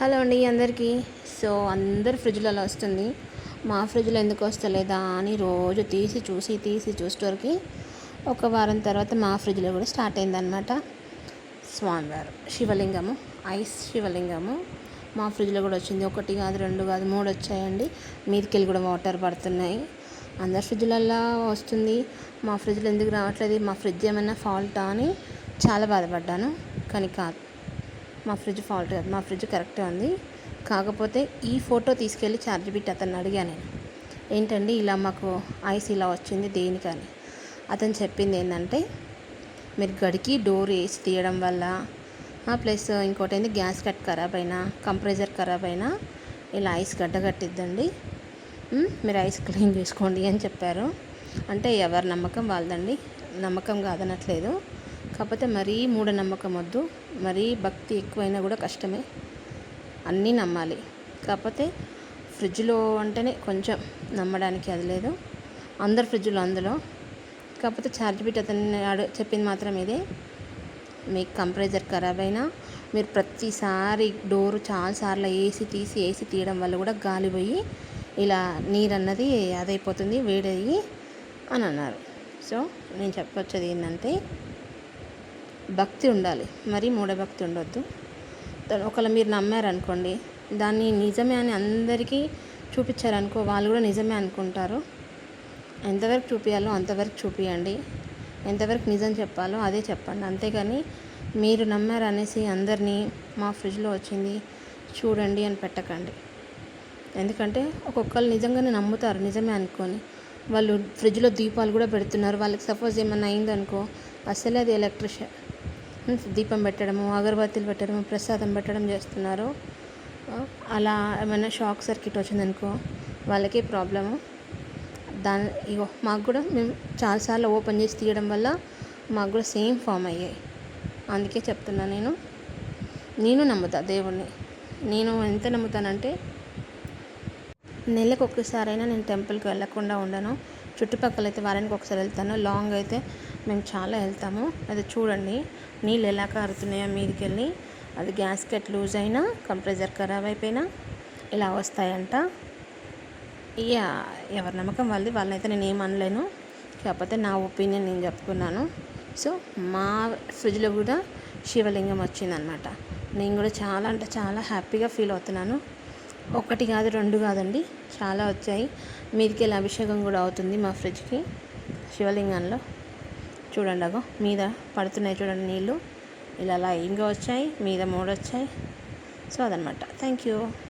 Hello అండి అందరికీ. So అందరు ఫ్రిడ్జ్లో అలా వస్తుంది, మా ఫ్రిడ్జ్లో ఎందుకు వస్తలేదా అని రోజు చూసేవరకు ఒక వారం తర్వాత మా ఫ్రిడ్జ్లో కూడా స్టార్ట్ అయిందనమాట. స్వామివారు శివలింగము, ఐస్ శివలింగము మా ఫ్రిడ్జ్లో కూడా వచ్చింది. ఒకటి కాదు, రెండు కాదు, మూడు వచ్చాయండి. మీదికెళ్ళి కూడా వాటర్ పడుతున్నాయి. అందరి ఫ్రిడ్జ్లల్లో వస్తుంది, మా ఫ్రిడ్జ్లో ఎందుకు రావట్లేదు, మా ఫ్రిడ్జ్ ఏమైనా ఫాల్టా అని చాలా బాధపడ్డాను. కానీ కాదు, మా ఫ్రిడ్జ్ ఫాల్ట్ కాదు, మా ఫ్రిడ్జ్ కరెక్టే ఉంది. కాకపోతే ఈ ఫోటో తీసుకెళ్ళి ఛార్జ్ పెట్టి అతన్ని అడిగాను నేను, ఏంటండి ఇలా మాకు ఐస్ ఇలా వచ్చింది దేనికని. అతను చెప్పింది ఏంటంటే, మీరు గడికి డోర్ వేసి తీయడం వల్ల, ప్లస్ ఇంకోటి ఏంది, గ్యాస్ కట్ ఖరాబ్ అయినా, కంప్రెసర్ ఖరాబ్ అయినా ఇలా ఐస్ గడ్డ కట్టిద్దండి, మీరు ఐస్ క్లీన్ చేసుకోండి అని చెప్పారు. అంటే ఎవరి నమ్మకం వాళ్ళదండి, నమ్మకం కాదనట్లేదు. కాకపోతే మరీ మూఢనమ్మకం వద్దు, మరీ భక్తి ఎక్కువైనా కూడా కష్టమే, అన్నీ నమ్మాలి. కాకపోతే ఫ్రిడ్జ్లో అంటేనే కొంచెం నమ్మడానికి అది లేదు, అందరు ఫ్రిడ్జ్లో అందులో. కాకపోతే ఛార్జ్ పెట్టి అతన్ని చెప్పింది మాత్రం ఇదే, మీకు కంప్రెసర్ ఖరాబ్ అయినా మీరు ప్రతిసారి డోరు చాలాసార్లు వేసి తీయడం వల్ల కూడా గాలి పోయి ఇలా నీరు అన్నది అదైపోతుంది, వేడయ్యి అని అన్నారు. సో నేను చెప్పొచ్చేది ఏంటంటే, భక్తి ఉండాలి, మరీ మూఢభక్తి ఉండొద్దు. ఒకవేళ మీరు నమ్మారనుకోండి, దాన్ని నిజమే అని అందరికీ చూపించారనుకో, వాళ్ళు కూడా నిజమే అనుకుంటారు. ఎంతవరకు చూపించాలో అంతవరకు చూపించండి, ఎంతవరకు నిజం చెప్పాలో అదే చెప్పండి. అంతేగాని మీరు నమ్మారనేసి అందరినీ మా ఫ్రిడ్జ్లో వచ్చింది చూడండి అని పెట్టకండి. ఎందుకంటే ఒక్కొక్కరు నిజంగానే నమ్ముతారు నిజమే అనుకొని, వాళ్ళు ఫ్రిడ్జ్లో దీపాలు కూడా పెడుతున్నారు. వాళ్ళకి సపోజ్ ఏమన్నా అయిందనుకో, అసలే అది ఎలక్ట్రిషియన్, దీపం పెట్టడము, అగరబత్తీలు పెట్టడము, ప్రసాదం పెట్టడం చేస్తున్నారు. అలా ఏమైనా షాక్ సర్క్యూట్ వచ్చిందనుకో వాళ్ళకి ప్రాబ్లము. ఇగో మాకు కూడా మేము చాలాసార్లు ఓపెన్ చేసి తీయడం వల్ల మాకు కూడా సేమ్ ఫామ్ అయ్యాయి. అందుకే చెప్తున్నా, నేను నమ్ముతా దేవుణ్ణి. నేను ఎంత నమ్ముతానంటే, నెలకు ఒక్కసారైనా నేను టెంపుల్కి వెళ్ళకుండా ఉండను. చుట్టుపక్కల అయితే వారానికి ఒకసారి వెళ్తాను, లాంగ్ అయితే మేము చాలా వెళ్తాము. అది చూడండి, నీళ్ళు ఎలా కారుతున్నాయో మీదికెళ్ళి. అది గ్యాస్కెట్ లూజ్ అయినా, కంప్రెసర్ ఖరాబ్ అయిపోయినా ఇలా వస్తాయంట. ఇక ఎవరి నమ్మకం వాళ్ళది, వాళ్ళనైతే నేను ఏమనలేను. కాకపోతే నా ఒపీనియన్ నేను చెప్పుకున్నాను. సో మా ఫ్రిడ్జ్లో కూడా శివలింగం వచ్చిందనమాట. నేను కూడా చాలా అంటే చాలా హ్యాపీగా ఫీల్ అవుతున్నాను. ఒకటి కాదు, రెండు కాదండి, చాలా వచ్చాయి. మీదికెళ్ళి అభిషేకం కూడా అవుతుంది మా ఫ్రిడ్జ్కి శివలింగంలో. చూడండి, అగో మీద పడుతున్నాయి చూడండి నీళ్ళు, ఇలా లైన్గా వచ్చాయి, మీద 3 వచ్చాయి. సో అదనమాట. Thank you.